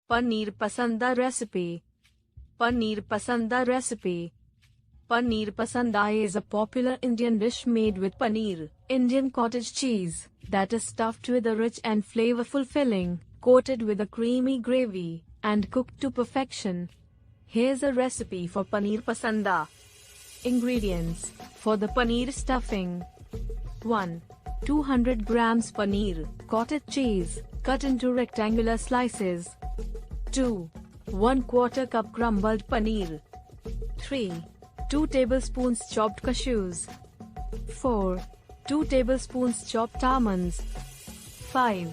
Paneer pasanda recipe. Paneer pasanda recipe. Paneer pasanda is a popular Indian dish made with paneer, Indian cottage cheese, that is stuffed with a rich and flavorful filling, coated with a creamy gravy, and cooked to perfection. Here's a recipe for paneer pasanda. Ingredients for the paneer stuffing: 1. 200 grams paneer, cottage cheese, cut into rectangular slices. 2. 1/4 cup crumbled paneer. 3. 2 tablespoons chopped cashews. 4. 2 tablespoons chopped almonds. 5.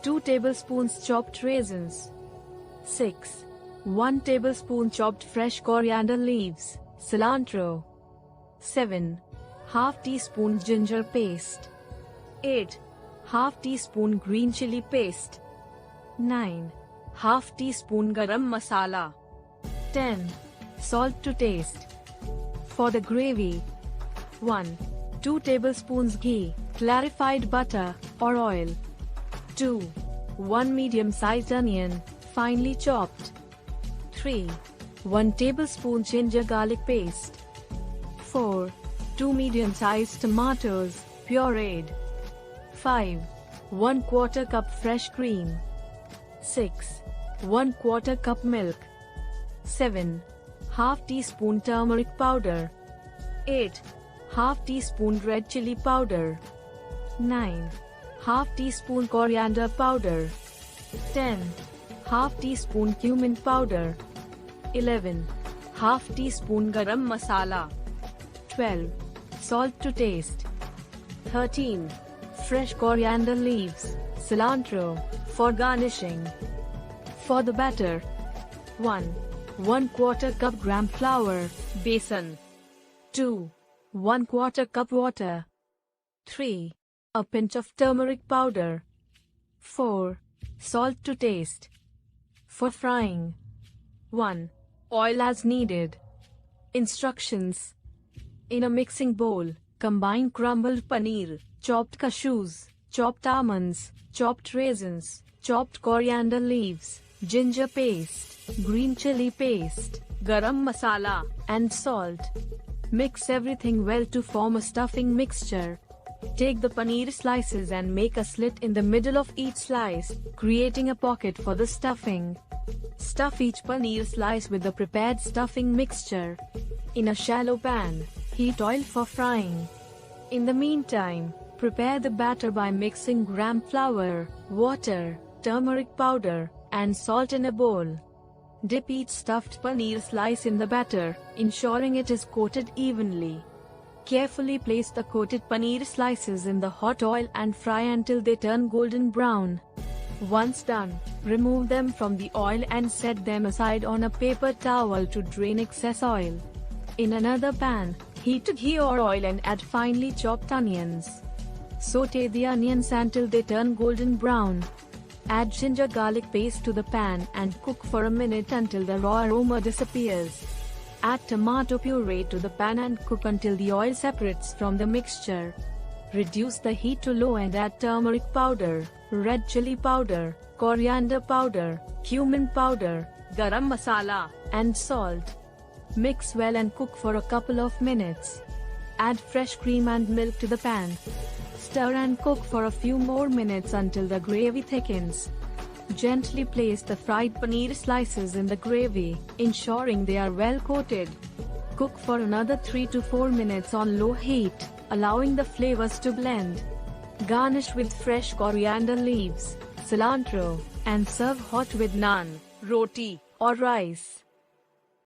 2 tablespoons chopped raisins. 6. 1 tablespoon chopped fresh coriander leaves, cilantro. 7. Half teaspoon ginger paste. 8. Half teaspoon green chili paste. 9. Half teaspoon garam masala. 10. Salt to taste. For the gravy: 1. 2 tablespoons ghee, clarified butter, or oil. 2. 1 medium-sized onion, finely chopped. 3. 1 tablespoon ginger garlic paste. 4. 2 medium-sized tomatoes, pureed. 5. 1/4 cup fresh cream. 6. 1/4 cup milk. 7. Half teaspoon turmeric powder. 8. Half teaspoon red chili powder. 9. Half teaspoon coriander powder. 10. Half teaspoon cumin powder. 11. Half teaspoon garam masala. 12. Salt to taste. 13. Fresh coriander leaves, cilantro, for garnishing. For the batter: 1. 1/4 cup gram flour, besan. 2. 1/4 cup water. 3. A pinch of turmeric powder. 4. Salt to taste. For frying: 1. Oil as needed. Instructions: in a mixing bowl, combine crumbled paneer, chopped cashews, chopped almonds, chopped raisins, chopped coriander leaves, ginger paste, green chili paste, garam masala, and salt. Mix everything well to form a stuffing mixture. Take the paneer slices and make a slit in the middle of each slice, creating a pocket for the stuffing. Stuff each paneer slice with the prepared stuffing mixture. In a shallow pan, heat oil for frying. In the meantime, prepare the batter by mixing gram flour, water, turmeric powder, and salt in a bowl. Dip each stuffed paneer slice in the batter, ensuring it is coated evenly. Carefully place the coated paneer slices in the hot oil and fry until they turn golden brown. Once done, remove them from the oil and set them aside on a paper towel to drain excess oil. In another pan, heat ghee or oil and add finely chopped onions. Sauté the onions until they turn golden brown. Add ginger garlic paste to the pan and cook for a minute until the raw aroma disappears. Add tomato puree to the pan and cook until the oil separates from the mixture. Reduce the heat to low and add turmeric powder, red chili powder, coriander powder, cumin powder, garam masala, and salt. Mix well and cook for a couple of minutes. Add fresh cream and milk to the pan. Stir and cook for a few more minutes until the gravy thickens. Gently place the fried paneer slices in the gravy, ensuring they are well coated. Cook for another 3 to 4 minutes on low heat, allowing the flavors to blend. Garnish with fresh coriander leaves, cilantro, and serve hot with naan, roti, or rice.